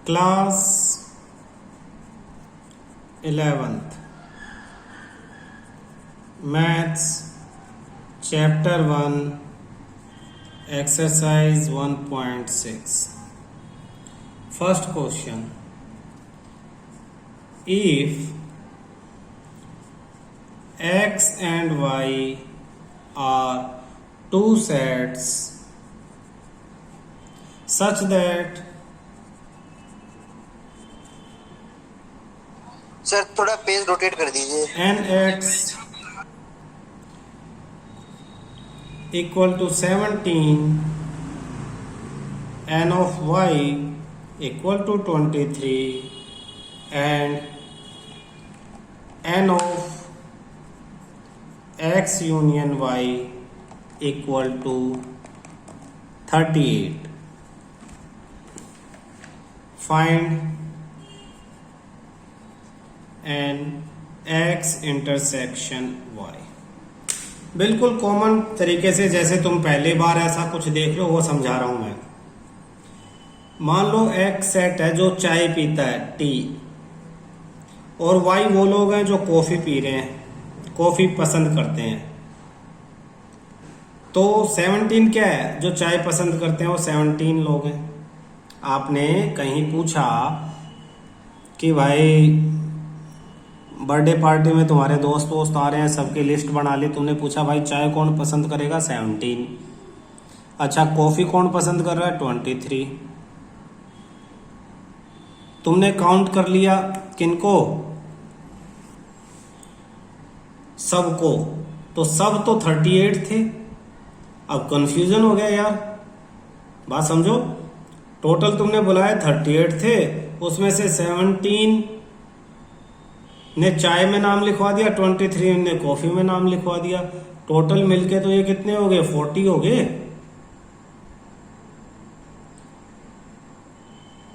Class 11th maths chapter 1 exercise 1.6 first question if x and y are two sets such that sir थोड़ा page rotate कर दीजिए। nx equal to 17, n of y equal to 23 and n of x union y equal to 38. Find n x intersection y. बिल्कुल common तरीके से जैसे तुम पहली बार ऐसा कुछ देख लो वो समझा रहा हूं मैं। मान लो एक्स सेट है जो चाय पीता है टी, और वाई वो लोग हैं जो कॉफी पी रहे हैं, कॉफी पसंद करते हैं। तो 17 क्या है, जो चाय पसंद करते हैं वो 17 लोग हैं। आपने कहीं पूछा कि भाई बर्थडे पार्टी में तुम्हारे दोस्त आ रहे हैं, सबकी लिस्ट बना ली। तुमने पूछा भाई चाय कौन पसंद करेगा, 17। अच्छा कॉफी कौन पसंद कर रहा है, 23। तुमने काउंट कर लिया किनको, सबको, तो सब तो 38 थे। अब कंफ्यूजन हो गया यार, बात समझो। टोटल तुमने बुलाया 38 थे, उसमें से 17 ने चाय में नाम लिखवा दिया, 23 ने कॉफी में नाम लिखवा दिया। टोटल मिलके तो ये कितने हो गए, 40 हो गए।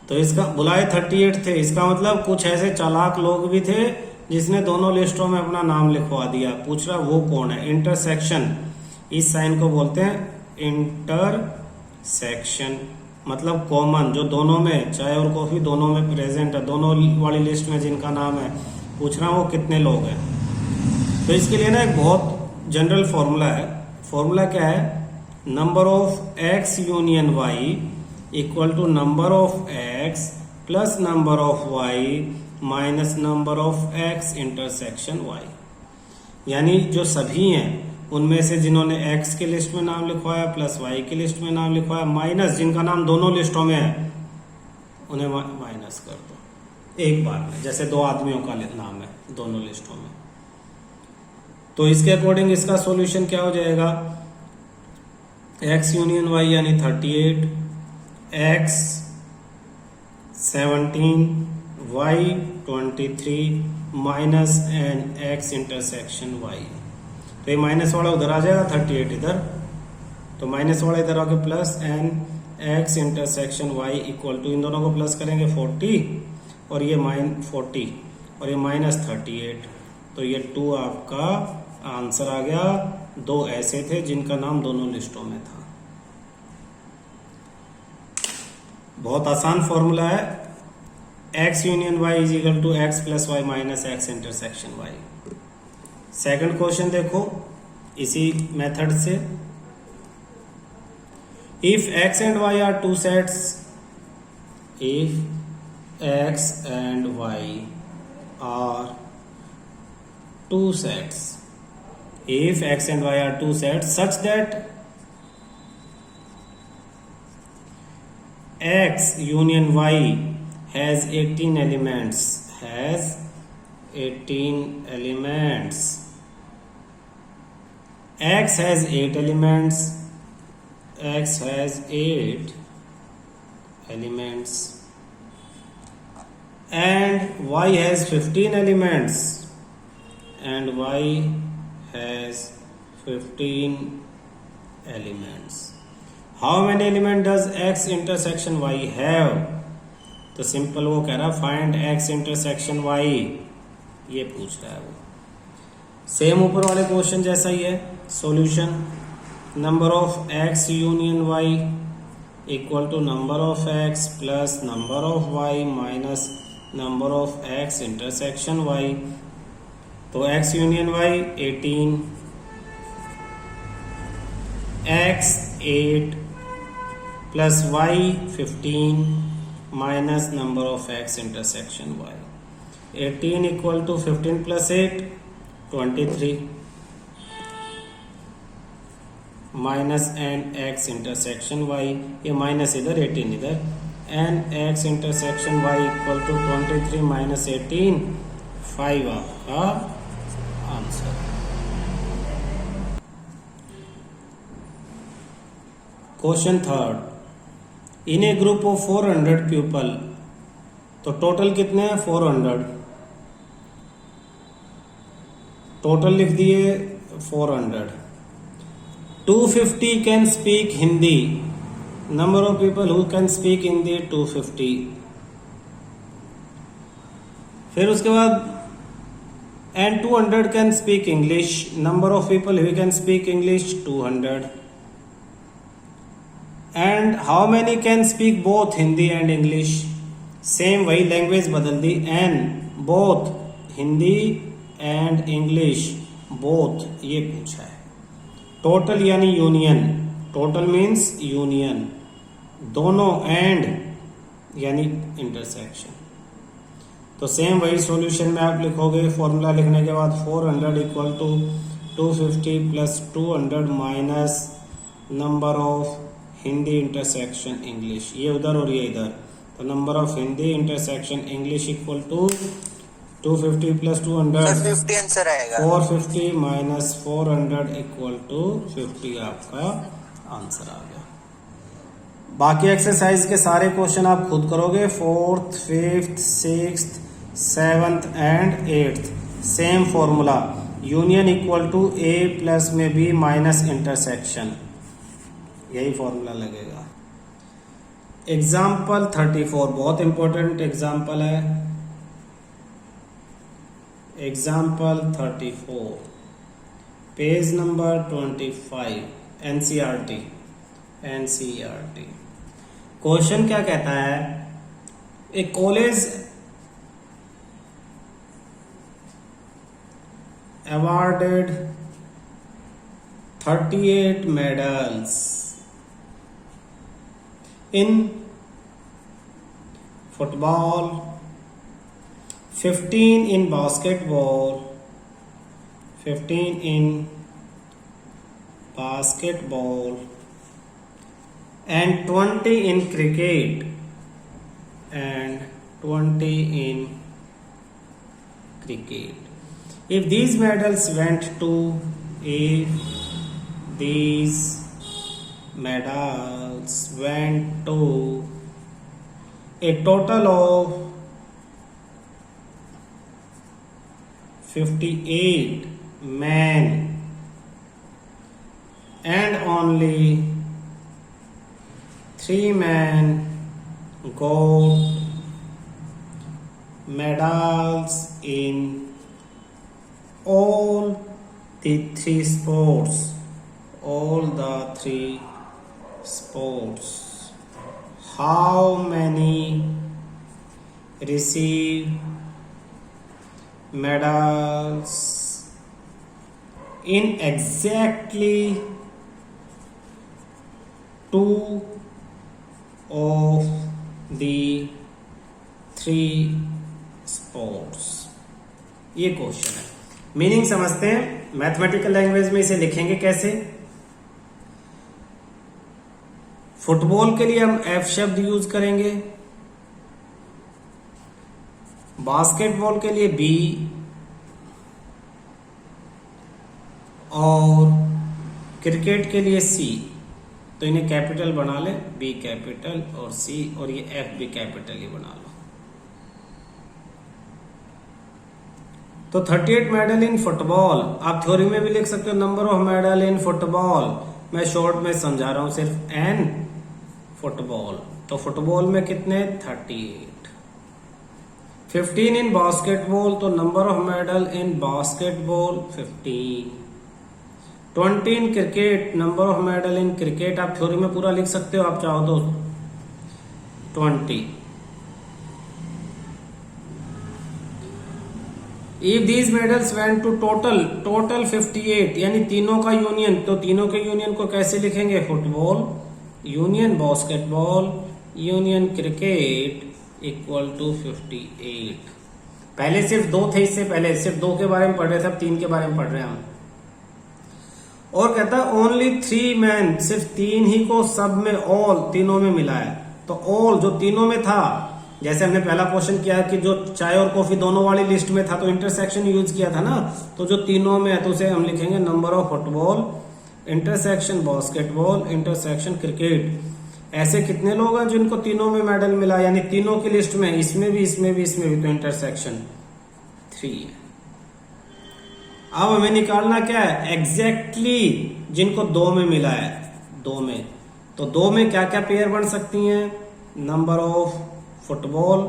तो इसका बुलाए 38 थे, इसका मतलब कुछ ऐसे चालाक लोग भी थे जिसने दोनों लिस्टों में अपना नाम लिखवा दिया। पूछ रहा वो कौन है, इंटरसेक्शन। इस साइन को बोलते हैं इंटरसेक्शन, मतलब कॉमन, जो दोनों में, चाय और कॉफी दोनों में प्रेजेंट है, दोनों वाली लिस्ट में जिनका नाम है। पूछ रहा वो कितने लोग हैं। तो इसके लिए ना एक बहुत जनरल फॉर्मूला है। फॉर्मूला क्या है, number of x union y equal to number of x plus number of y minus number of x intersection y. यानी जो सभी हैं उनमें से जिन्होंने एक्स की लिस्ट में नाम लिखवाया प्लस वाई की लिस्ट में नाम लिखवाया, माइनस जिनका नाम दोनों लिस्टों में है उन्हें माइनस कर दो एक बार में। जैसे दो आदमियों का नाम है दोनों लिस्टों में, तो इसके अकॉर्डिंग इसका सॉल्यूशन क्या हो जाएगा, x यूनियन y यानी 38, x 17, y 23 minus n x intersection y। तो ये माइनस वाला उधर आ जाएगा, 38 इधर, तो माइनस वाला इधर आके plus n x intersection y equal to, इन दोनों को प्लस करेंगे 40 और ये -40 और ये -38। तो ये 2 आपका आंसर आ गया। दो ऐसे थे जिनका नाम दोनों लिस्टों में था। बहुत आसान फॉर्मूला है, x union y is equal to x plus y minus x intersection y. Second question देखो इसी मेथड से, if x and y are two sets, if x and y are two sets, if x and y are two sets such that x union y has 18 elements, has 18 elements, x has 8 elements, x has 8 elements, and y has 15 elements, and y has 15 elements. How many elements does x intersection y have? तो simple वो कह रहा find x intersection y, ये पूछ रहा है वो। Same ऊपर वाले क्वेश्चन जैसा ही है। Solution, number of x union y equal to number of x plus number of y minus number of x intersection y. तो x union y 18, x 8 plus y 15 minus number of x intersection y. 18 equal to 15 plus 8 23 minus n x intersection y, ये minus इधर 18 इधर, n x intersection y equal to 23 minus 18 5 आपका answer. Question third, in a group of 400 people, तो total कितने हैं 400, total लिख दिए 400। 250 can speak Hindi, number of people who can speak Hindi 250। फिर उसके बाद and 200 can speak English, number of people who can speak English 200। And how many can speak both Hindi and English, same वही language बदल दी, and both Hindi and English both, ये पूछा है। Total यानी यूनियन, टोटल मीन्स यूनियन, दोनों and यानी intersection. तो सेम वही सॉल्यूशन में आप लिखोगे, फॉर्मूला लिखने के बाद 400 equal to 250 plus 200 minus number of Hindi intersection English, ये उधर और ये इधर, तो number of Hindi intersection English equal to 250 plus 200 50 answer आएगा। 450 माइनस 400 इक्वल टू 50 आपका आंसर आ गया। बाकी एक्सरसाइज के सारे क्वेश्चन आप खुद करोगे, 4th 5th 6th 7th and 8th, same formula, union equal to A plus में बी माइनस इंटरसेक्शन, यही फॉर्मूला लगेगा। एग्जाम्पल 34 बहुत इंपॉर्टेंट एग्जाम्पल है। Example 34 page number 25 NCERT. Question क्या कहता है, a college awarded 38 medals in football, 15 in basketball, 15 in basketball and 20 in cricket and 20 in cricket. If these medals went to these medals went to a total of 58 men and only 3 men got medals in all the 3 sports, all the 3 sports, how many receive medals in exactly 2 of the 3 sports? ये question है। Meaning समझते हैं, mathematical language में इसे लिखेंगे कैसे। Football के लिए हम एफ शब्द यूज करेंगे, बास्केटबॉल के लिए बी, और क्रिकेट के लिए सी। तो इन्हें कैपिटल बना ले, बी कैपिटल और सी, और ये एफ भी कैपिटल ही बना लो। तो 38 मेडल इन फुटबॉल, आप थ्योरी में भी लिख सकते हो number of medal in football, मैं शॉर्ट में समझा रहा हूं सिर्फ एन फुटबॉल। तो फुटबॉल में कितने 38। 15 इन बास्केटबॉल, तो number of medal in basketball 15। 20 in cricket, number of medal in cricket आप थ्योरी में पूरा लिख सकते हो आप चाहो तो 20। If these medals went to total 58, यानी तीनों का यूनियन, तो तीनों के यूनियन को कैसे लिखेंगे? Football union basketball union cricket equal to 58। पहले सिर्फ 2 थे, इससे पहले सिर्फ 2 के बारे में पढ़ रहे थे, अब 3 के बारे में पढ़ रहे हैं हम। और कहता है ओनली 3 मैन, सिर्फ 3 ही को सब में ऑल तीनों में मिला है। तो ऑल जो तीनों में था, जैसे हमने पहला क्वेश्चन किया कि जो चाय और कॉफी दोनों वाली लिस्ट में था तो इंटरसेक्शन यूज किया था ना, तो जो तीनों में है तो उसे हम लिखेंगे number of football intersection basketball intersection cricket. ऐसे कितने लोग हैं जिनको तीनों में मेडल मिला, यानी तीनों की लिस्ट में, इसमें भी इसमें भी इसमें भी, तो इंटरसेक्शन 3 है। अब हमें निकालना क्या है? एग्जैक्टली जिनको 2 में मिला है, 2 में, तो 2 में क्या क्या पेयर बन सकती हैं? Number of football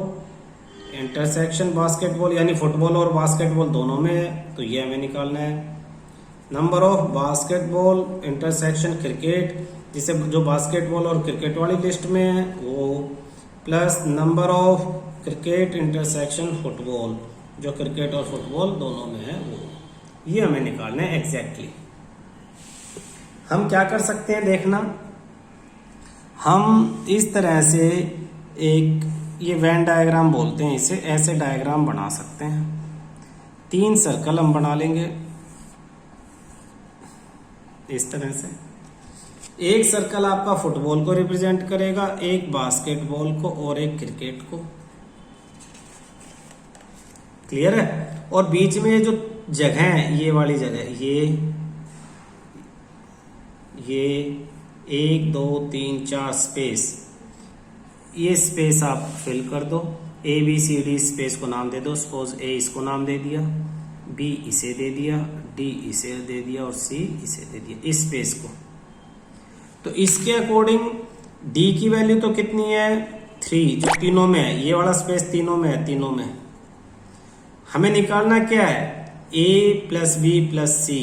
intersection basketball, यानी फुटबॉल और बास्केटबॉल दोनों में है, तो ये हमें निकालना है। Number of basketball intersection cricket, जिसे जो बास्केटबॉल और क्रिकेट वाली लिस्ट में है वो, plus number of cricket intersection football, जो क्रिकेट और फुटबॉल दोनों में है वो, ये हमें निकालना है एग्जैक्टली। हम क्या कर सकते हैं देखना, हम इस तरह से एक, ये वेन डायग्राम बोलते हैं इसे, ऐसे डायग्राम बना सकते हैं। 3 सर्कल हम बना लेंगे इस तरह से। एक सर्कल आपका फुटबॉल को रिप्रेजेंट करेगा, एक बास्केटबॉल को और एक क्रिकेट को। क्लियर है? और बीच में ये जो जगह है, ये वाली जगह, ये 1 2 3 4 स्पेस, ये स्पेस आप फिल कर दो। ABCD स्पेस को नाम दे दो। सपोज A इसको नाम दे दिया, B इसे दे दिया, D इसे दे दिया और C इसे दे दिया, इस स्पेस को। तो इसके अकॉर्डिंग D की वैल्यू तो कितनी है? 3, जो तीनों में है। ये वाला स्पेस तीनों में है, तीनों में। हमें निकालना क्या है? A plus B plus C,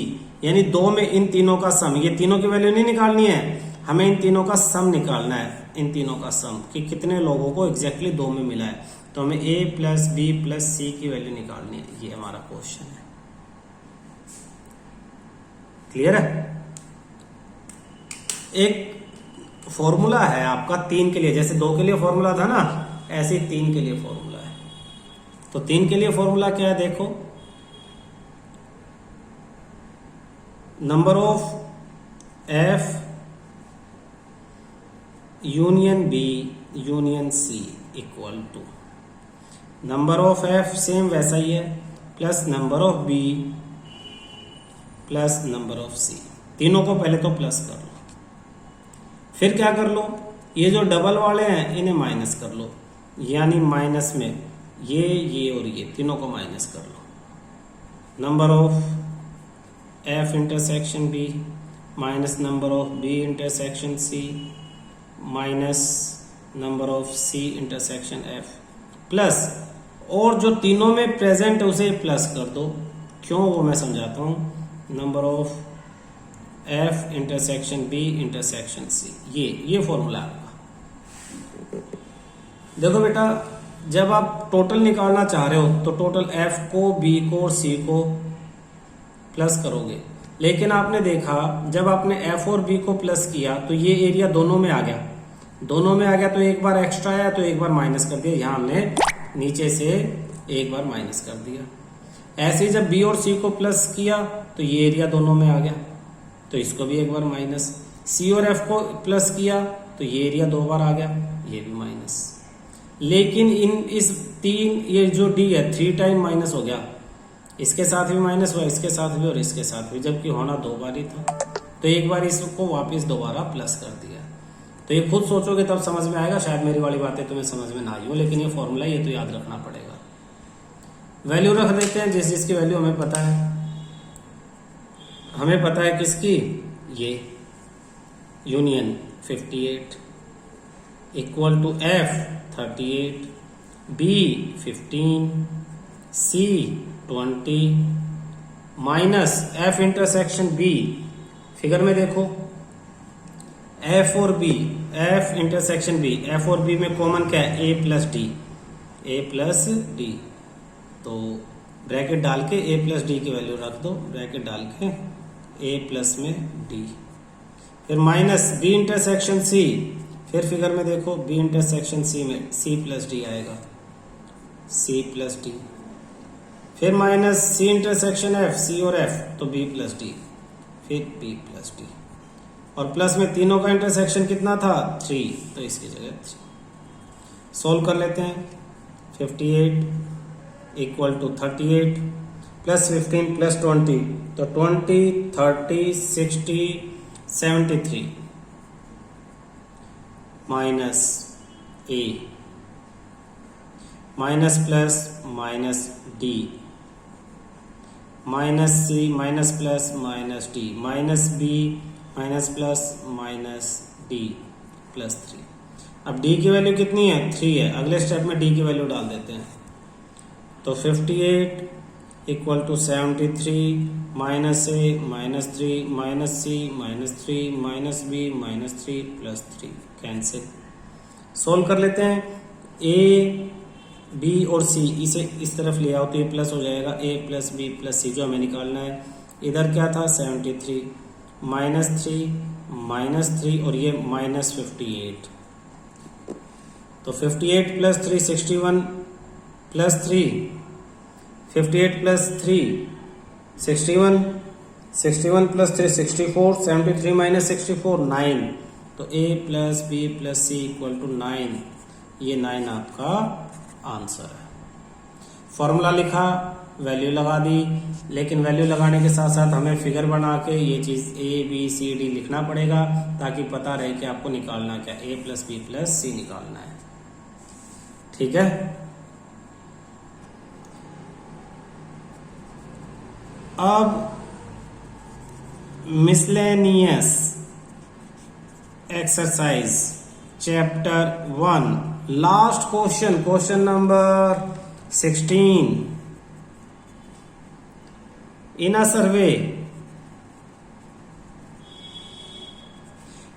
यानी 2 में इन तीनों का सम। ये तीनों की वैल्यू नहीं निकालनी है, हमें इन तीनों का सम निकालना है, इन तीनों का सम, कि कितने लोगों को एग्जैक्टली 2 में मिला है। तो हमें A plus B plus C की वैल्यू निकालनी है। ये हमारा क्वेश्चन है। क्लियर है? एक फॉर्मूला है आपका 3 के लिए, जैसे 2 के लिए फॉर्मूला था ना, ऐसे 3 के लिए फॉर्मूला है। तो 3 के लिए फॉर्मूला क्या है देखो, number of F union B union C equal to number of F, same वैसा ही है, plus number of B plus number of C। तीनों को पहले तो प्लस कर लो, फिर क्या कर लो, ये जो डबल वाले हैं इन्हें माइनस कर लो, यानी माइनस में ये और ये तीनों को माइनस कर लो। Number of F intersection B minus number of B intersection C minus number of C intersection F, plus और जो तीनों में प्रेजेंट है उसे प्लस कर दो। क्यों, वो मैं समझाता हूँ। Number of F intersection B intersection C, ये फॉर्मूला आपका। देखो बेटा, जब आप टोटल निकालना चाह रहे हो तो टोटल F को, B को और C को प्लस करोगे, लेकिन आपने देखा जब आपने F और B को प्लस किया तो ये एरिया दोनों में आ गया, तो एक बार एक्स्ट्रा आया तो एक बार माइनस कर दिया। यहाँ हमने नीचे से एक बार माइनस कर दिया। ऐसे ही जब B और C को प्लस किया तो ये एरिया दोनों में आ गया, तो इसको भी एक बार माइनस। C और F को प्लस किया तो ये एरिया 2 बार आ गया, ये भी माइनस। लेकिन इस 3, ये जो D है 3 टाइम माइनस हो गया, इसके साथ भी माइनस हुआ, इसके साथ भी और इसके साथ भी, जबकि होना 2 बार ही था। तो एक बार इसको वापस दोबारा प्लस कर दिया। तो ये खुद सोचोगे तब समझ में आएगा, शायद मेरी वाली बातें तुम्हें समझ में ना आई हो, लेकिन ये फॉर्मूला ये तो याद रखना पड़ेगा। वैल्यू रख देते हैं, जिसकी वैल्यू हमें पता है। हमें पता है किसकी, ये union 58 equal to F 38, B 15, C 20 minus F intersection B figure में देखो एफ और B, F intersection B, F और बी में कॉमन क्या है, A plus D, A plus D. तो ब्रैकेट डाल के ए प्लस डी की वैल्यू रख दो, ब्रैकेट डाल के ए प्लस में डी, फिर माइनस बी इंटरसेक्शन सी, फिर फिगर में देखो बी इंटरसेक्शन सी में सी प्लस डी आएगा, सी प्लस डी, फिर माइनस सी इंटरसेक्शन एफ, सी और एफ तो बी प्लस डी, फिर बी प्लस डी, और प्लस में तीनों का इंटरसेक्शन कितना था 3, तो इसकी जगह 3। सोल्व कर लेते हैं। 58 इक्वल टू 38 प्लस 15 प्लस 20, तो 20 30 60 73 माइनस ए, minus plus minus d, minus सी minus plus minus d, minus B minus plus minus d plus 3। अब डी की वैल्यू कितनी है 3 है, अगले स्टेप में डी की वैल्यू डाल देते हैं। तो 58 equal to 73 minus A minus 3 minus C minus 3 minus B minus 3 plus 3 cancel. Solve कर लेते हैं। ए बी और सी इसे इस तरफ ले आओ तो ये प्लस हो जाएगा, ए प्लस बी प्लस सी जो हमें निकालना है। इधर क्या था 73 माइनस 3 और ये माइनस 58, तो 58 plus 3 61 plus 3 58 plus 3 61 61 plus 3 64 73 minus 64 9, तो a plus b plus c equal to 9, ये 9 आपका आंसर है। फॉर्मूला लिखा, वैल्यू लगा दी, लेकिन वैल्यू लगाने के साथ साथ हमें फिगर बना के ये चीज ए बी सी डी लिखना पड़ेगा ताकि पता रहे कि आपको निकालना क्या, ए प्लस बी प्लस सी निकालना है। ठीक है, अब miscellaneous exercise chapter 1 last question, question number 16। In a survey,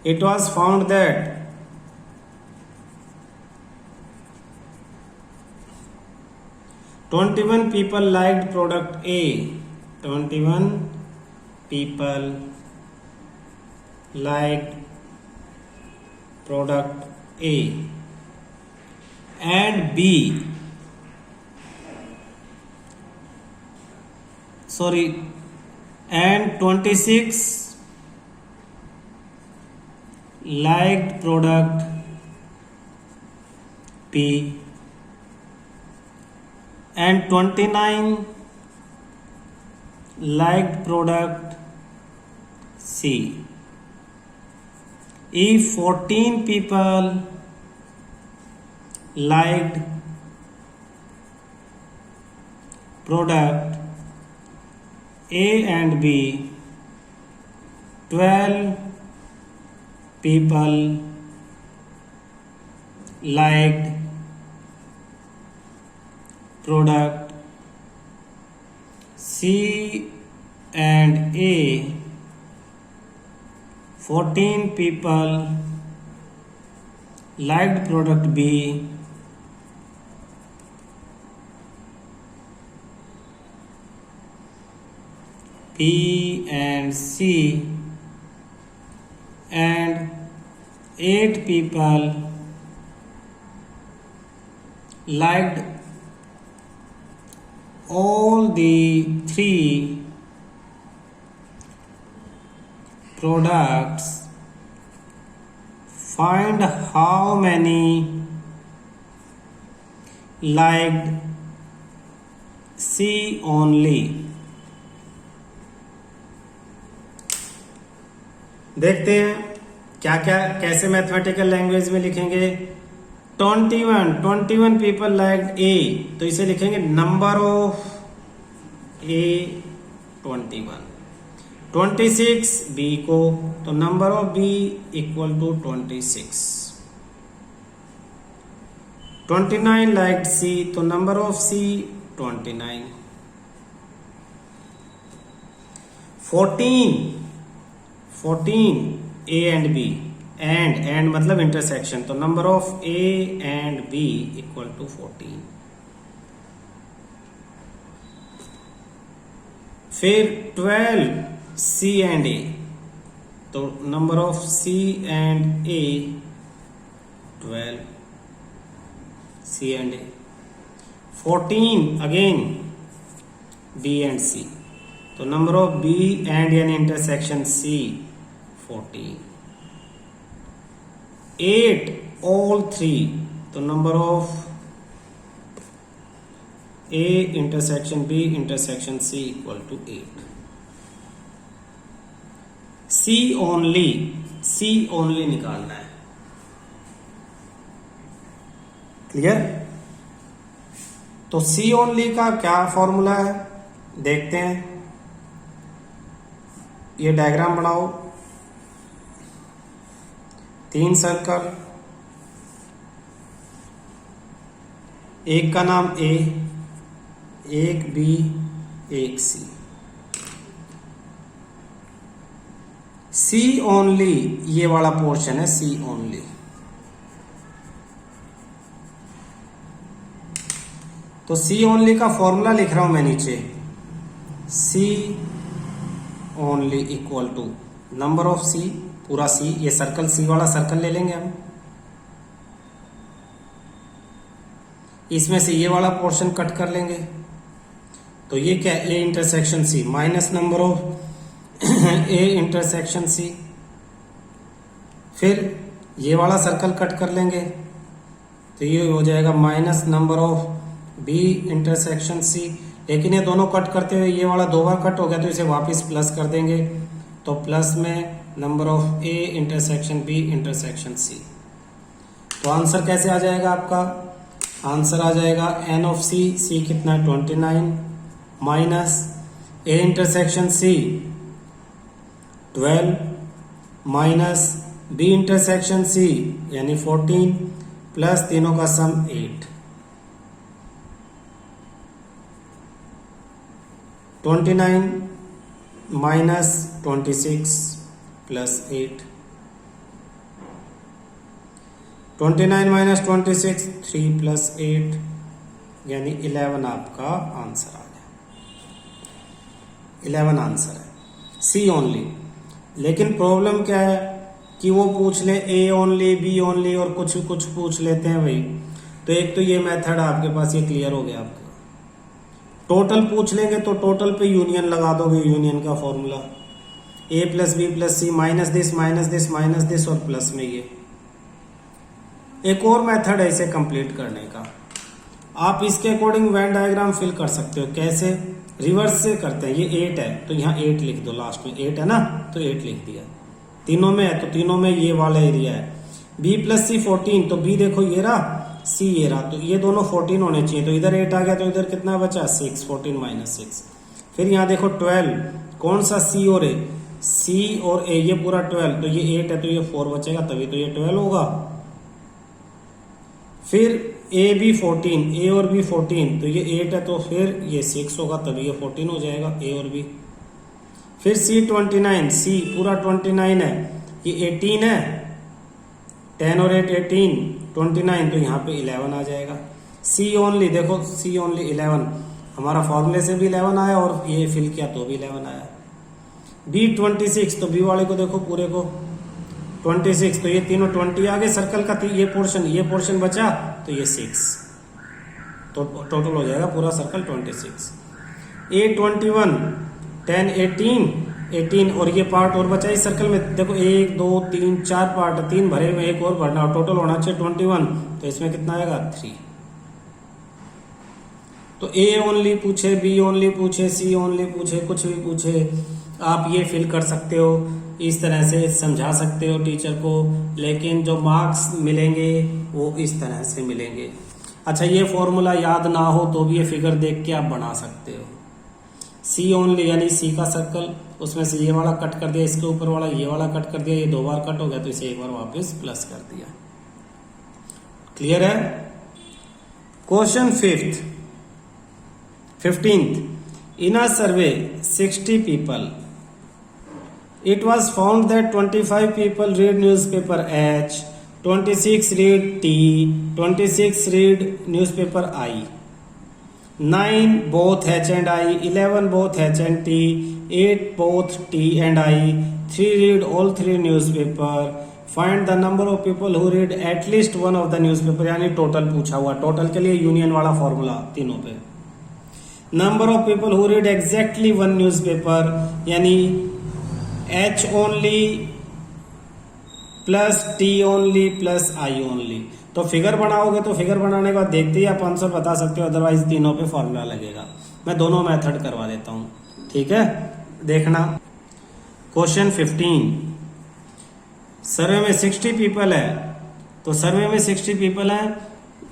it was found that 21 people liked product A. 21 people liked product A and B. And 26 liked product B and 29 liked product C. If 14 people liked product A and B, 12 people liked product C and A, 14 people liked product B, B and C, and 8 people liked all the 3 products. Find how many liked C only. देखते हैं क्या क्या कैसे mathematical language में लिखेंगे। 21 people liked ए, तो इसे लिखेंगे नंबर ऑफ ए 21। 26 बी को, तो number of b equal to 26। 29 liked c, तो number of c 29। 14 14 A and B and मतलब इंटरसेक्शन, तो number of A and B equal to 14। फिर 12 C and A, तो number of C and A 12 C and A। 14 again B and C, तो number of B and यानी intersection C 14। 8 all 3, तो number of A intersection B intersection C equal to 8। C only निकालना है। Clear? तो C only का क्या formula है देखते हैं। ये डायग्राम बनाओ, 3 सर्कल, एक का नाम A, एक B, एक C। C ओनली ये वाला पोर्शन है, C ओनली। तो C ओनली का फॉर्मूला लिख रहा हूं मैं नीचे, C only equal to number of C, पूरा C, ये सर्कल C वाला सर्कल ले लेंगे हम, इसमें से ये वाला पोर्शन कट कर लेंगे, तो ये क्या, A intersection C minus number of A intersection C। फिर ये वाला सर्कल कट कर लेंगे, तो ये हो जाएगा minus number of B intersection C। लेकिन ये दोनों कट करते हुए ये वाला 2 बार कट हो गया, तो इसे वापस प्लस कर देंगे, तो प्लस में number of A intersection B intersection C। तो आंसर कैसे आ जाएगा आपका? आंसर आ जाएगा N ऑफ C कितना है 29, minus A intersection C 12, minus B intersection C यानी 14, प्लस तीनों का सम 8। 29 माइनस 26 प्लस 8, 29 माइनस 26 3 प्लस 8 यानी 11 आपका आंसर आ गया। 11 आंसर है C ओनली। लेकिन प्रॉब्लम क्या है कि वो पूछ ले A ओनली, B ओनली और कुछ कुछ पूछ लेते हैं भाई। तो एक तो ये मेथड आपके पास, ये क्लियर हो गया आपका। टोटल पूछ लेंगे तो टोटल पे यूनियन लगा दोगे, यूनियन का formula A plus B plus C minus this minus this minus this और प्लस में ये। एक और मेथड है इसे कंप्लीट करने का, आप इसके अकॉर्डिंग वेन डायग्राम फिल कर सकते हो। कैसे? रिवर्स से करते हैं। ये 8 है तो यहाँ 8 लिख दो, लास्ट में 8 है ना, तो 8 लिख दिया। तीनों में है तो तीनों में ये वाला एरिया है। B प्लस C 14, तो B देखो ये रहा, C ये रहा, तो ये दोनों 14 होने चाहिए, तो इधर 8 आ गया, तो इधर कितना बचा 6, 14 माइनस 6। फिर यहाँ देखो 12, कौन सा C और A, C और A, ये पूरा 12, तो ये 8 है तो ये 4 बचेगा, तभी तो ये 12 होगा। फिर A B 14, A और B 14, तो ये 8 है तो फिर ये 6 होगा, तभी ये 14 हो जाएगा A और B। फिर C 29, C पूरा 29 है, ये 18 है, 10 और 8 18, 29, तो यहाँ पे 11 आ जाएगा। C ओनली देखो, C ओनली 11, हमारा फॉर्मूले से भी 11 आया और ये फिल किया तो भी 11 आया। B 26, तो B वाले को देखो पूरे को 26, तो ये तीनों 20 आ गए सर्कल का, ये पोर्शन बचा, तो ये 6, तो टोटल हो जाएगा पूरा सर्कल 26। A 21, 10 18 और ये पार्ट और बचा इस सर्कल में, देखो 1 2 3 4 पार्ट, 3 भरे में एक और भरना, और टोटल होना चाहिए 21, तो इसमें कितना आएगा 3। तो A ओनली पूछे, B ओनली पूछे, C ओनली पूछे, कुछ भी पूछे, आप ये फिल कर सकते हो, इस तरह से समझा सकते हो टीचर को, लेकिन जो मार्क्स मिलेंगे वो इस तरह से मिलेंगे। अच्छा, ये फॉर्मूला याद ना हो तो भी ये फिगर देख के आप बना सकते हो। C ओनली यानी C का सर्कल, उसमें से ये वाला कट कर दिया, इसके ऊपर वाला ये वाला कट कर दिया, ये 2 बार कट हो गया, तो इसे एक बार वापस प्लस कर दिया। क्लियर है? Question 15th, in a survey 60 people It was found that 25 people read newspaper H, 26 read T, 26 read newspaper I, 9 both H and I, 11 both H and T, 8 both T and I, 3 read all three newspaper. Find the number of people who read at least one of the newspaper, यानी total पूछा हुआ, total के लिए union वाला formula तीनों पे. Number of people who read exactly one newspaper, यानी H only plus T only plus I only. तो फिगर बनाओगे तो फिगर बनाने के बाद देखते ही आप आंसर बता सकते हो, अदरवाइज तीनों पे फॉर्मूला लगेगा. मैं दोनों मेथड करवा देता हूं, ठीक है. देखना क्वेश्चन 15. सर्वे में 60 पीपल है, तो सर्वे में 60 पीपल है,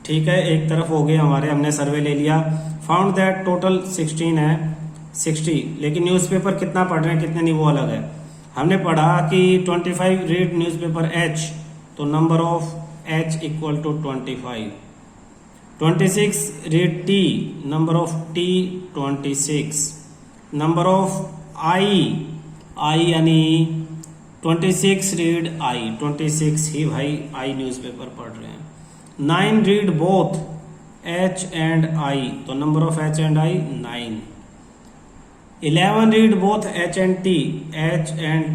ठीक है. एक तरफ हो गए हमारे, हमने सर्वे ले लिया. फाउंड दैट टोटल 16 है, 60, लेकिन न्यूज़पेपर कितना पढ़ रहे हैं कितने नहीं वो अलग है. हमने पढ़ा कि 25 रीड न्यूज़पेपर H, तो number of H equal to 25. 26 read T, number of T 26. Number of I यानी 26 रीड I, 26 ही भाई I न्यूज़पेपर पढ़ रहे हैं. 9 read both H and I, तो number of H and I 9. 11 read both H and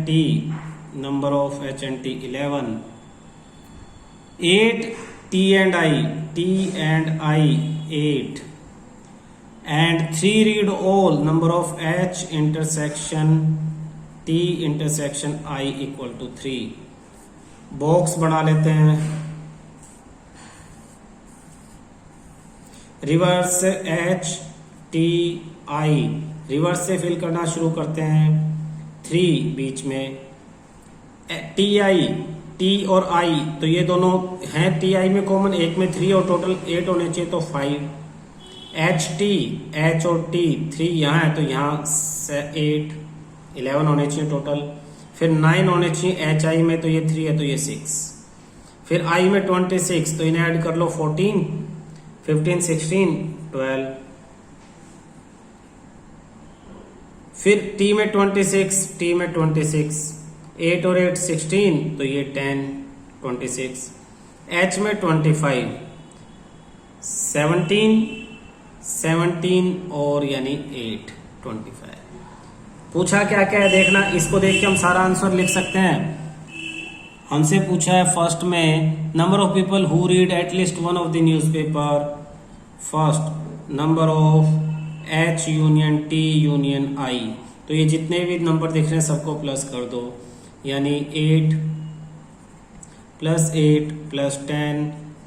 T, number of H and T 11. 8 T and I 8. And 3 read all, number of H intersection T intersection I equal to 3. Box बना लेते हैं. Reverse H T I, reverse से fill करना शुरू करते हैं. 3 बीच में, T I, T और I, तो ये दोनों हैं T I में कॉमन, एक में 3 और टोटल 8 होने चाहिए, तो 5. H T, H और T 3 यहाँ है, तो यहाँ 8, 11 होने चाहिए टोटल. फिर 9 होने चाहिए H I में, तो ये 3 है, तो ये 6. फिर I में 26, तो इन्हें ऐड कर लो 14, 15, 16, 12. फिर T में 26, 8 और 8 16, तो ये 10, 26. H में 25, 17 और यानी 8, 25. पूछा क्या क्या है देखना, इसको देख के हम सारा आंसर लिख सकते हैं. हमसे पूछा है फर्स्ट में number of people who read at least one of the newspaper. First number of H union T union I, तो ये जितने भी नंबर दिख रहे हैं सबको प्लस कर दो, यानी 8 plus 8 plus 10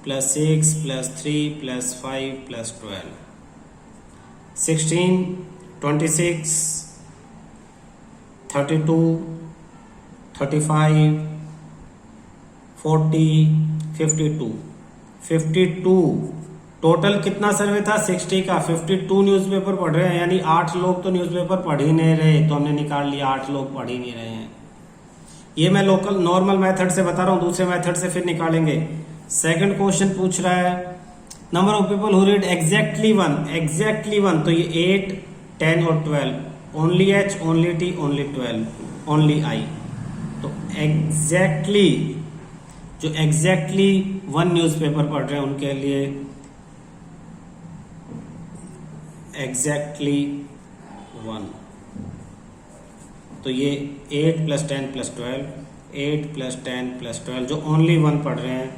plus 6 plus 3 plus 5 plus 12. 16, 26, 32, 35, 40, 52. Total कितना सर्वे था 60 का, 52 न्यूज़पेपर पढ़ रहे हैं, यानी 8 लोग तो न्यूज़पेपर पढ़ ही नहीं रहे, तो हमने निकाल लिया 8 लोग पढ़ ही नहीं रहे हैं. ये मैं लोकल नॉर्मल मेथड से बता रहा हूँ, दूसरे मेथड से फिर निकालेंगे. सेकंड क्वेश्चन पूछ रहा है number of people who read exactly one, तो ये 8, 10 और 12. Only H, only T, only 12, only I. तो जो एग्जैक्टली वन न्यूज़पेपर पढ़ रहे हैं उनके लिए एग्जैक्टली 1, तो ये 8 प्लस 10 प्लस 12, 8 प्लस 10 प्लस 12. जो ओनली 1 पढ़ रहे हैं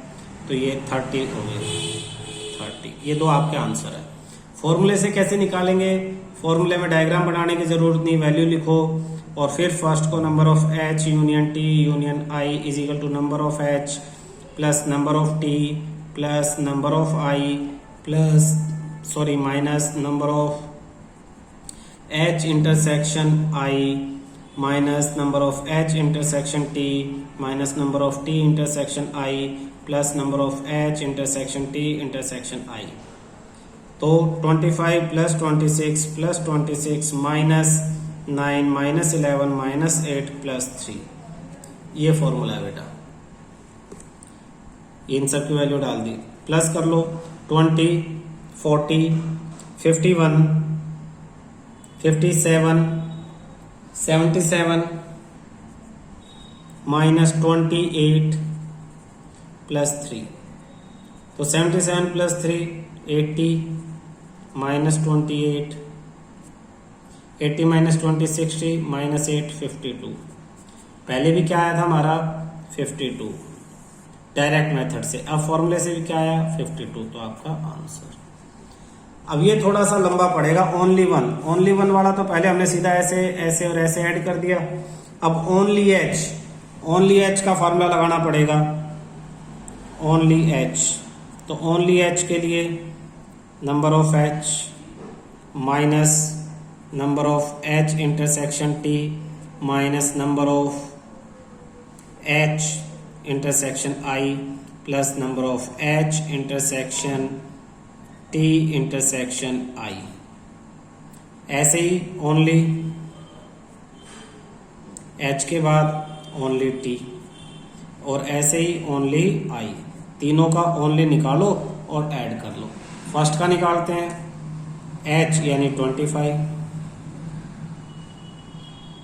तो ये 30 हो गए, 30. ये दो आपके आंसर है. फॉर्मूले से कैसे निकालेंगे, फॉर्मूले में डायग्राम बनाने की जरूरत नहीं, वैल्यू लिखो और फिर फर्स्ट को number of H union T union I is equal to number of H plus number of T plus number of I plus minus number of H intersection I minus number of H intersection T minus number of T intersection I plus number of H intersection T intersection I. तो 25 plus 26 minus 9 minus 11 minus 8 plus 3. ये formula है बेटा, इन सब की value डाल दी, plus कर लो. 20, 40, 51, 57, 77, minus 28 plus 3, तो 77 plus 3 80 minus 28, 80 minus 20 60 minus 8 52। पहले भी क्या आया था हमारा 52 डायरेक्ट मेथड से, अब फॉर्मूले से भी क्या आया 52, तो आपका आंसर। अब ये थोड़ा सा लंबा पड़ेगा। ओनली वन वाला तो पहले हमने सीधा ऐसे ऐसे और ऐसे ऐड कर दिया। अब ओनली एच का फॉर्मूला लगाना पड़ेगा। ओनली एच, तो ओनली एच के लिए number of h minus number of h intersection t minus number of h intersection i plus number of h intersection t intersection i. ऐसे ही ओनली एच के बाद ओनली टी, और ऐसे ही ओनली आई। तीनों का ओनली निकालो और ऐड कर लो। फर्स्ट का निकालते हैं, एच यानी 25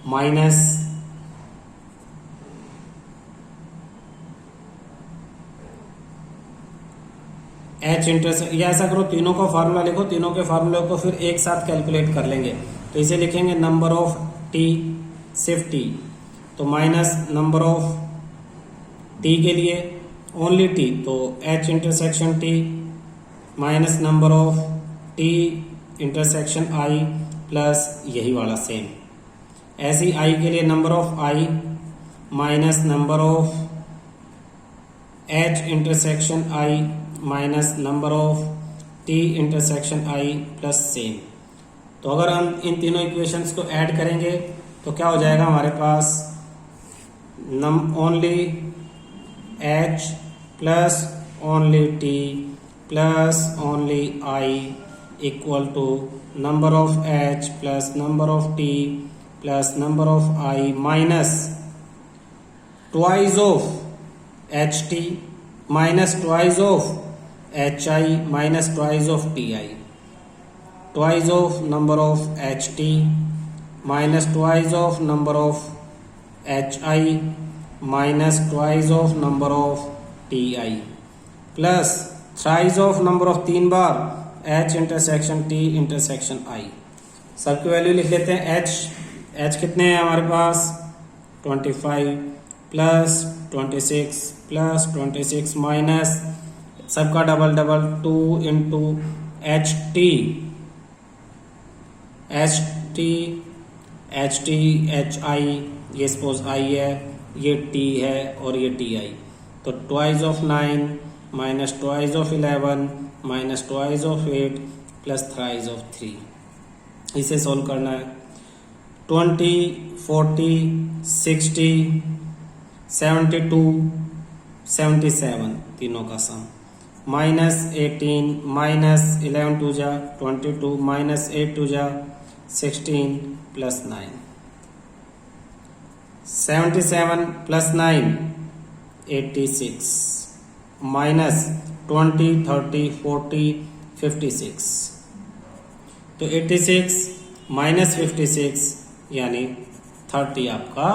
माइनस एच इंटरसेक्शन, या ऐसा करो तीनों का फार्मूला लिखो, तीनों के फार्मूले को फिर एक साथ कैलकुलेट कर लेंगे। तो इसे लिखेंगे नंबर ऑफ टी सिर्फ टी, तो माइनस नंबर ऑफ टी के लिए ओनली टी, तो H intersection t minus number of T intersection i plus यही वाला सेम। ऐसे ही आई के लिए number of i minus number of h intersection I minus number of T intersection i plus same. तो अगर हम इन तीनों इक्वेशंस को ऐड करेंगे तो क्या हो जाएगा हमारे पास, only h plus only t plus only i equal to number of h plus number of t plus number of i minus twice of h t minus twice of h i minus twice of t i, twice of number of h t minus twice of number of h i minus twice of number of t i plus thrice of number of 3 बार h intersection t intersection आई। सबकी value लिख लेते हैं। H कितने हैं हमारे पास 25 plus 26 plus 26 minus सबका double 2 into H T H I, ये सपोज आई है, ये टी है और ये टी आई, तो twice of 9 minus twice of 11 minus twice of 8 plus thrice of 3। इसे सोल्व करना है। 20 40 60 72 77 तीनों का सम माइनस 18 माइनस 11 टू जा 22 माइनस 8 टू जा 16 प्लस 9, 77 प्लस 9 86 माइनस 20 30 40 56, तो 86 माइनस 56 यानी 30 आपका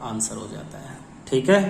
आंसर हो जाता है। ठीक है।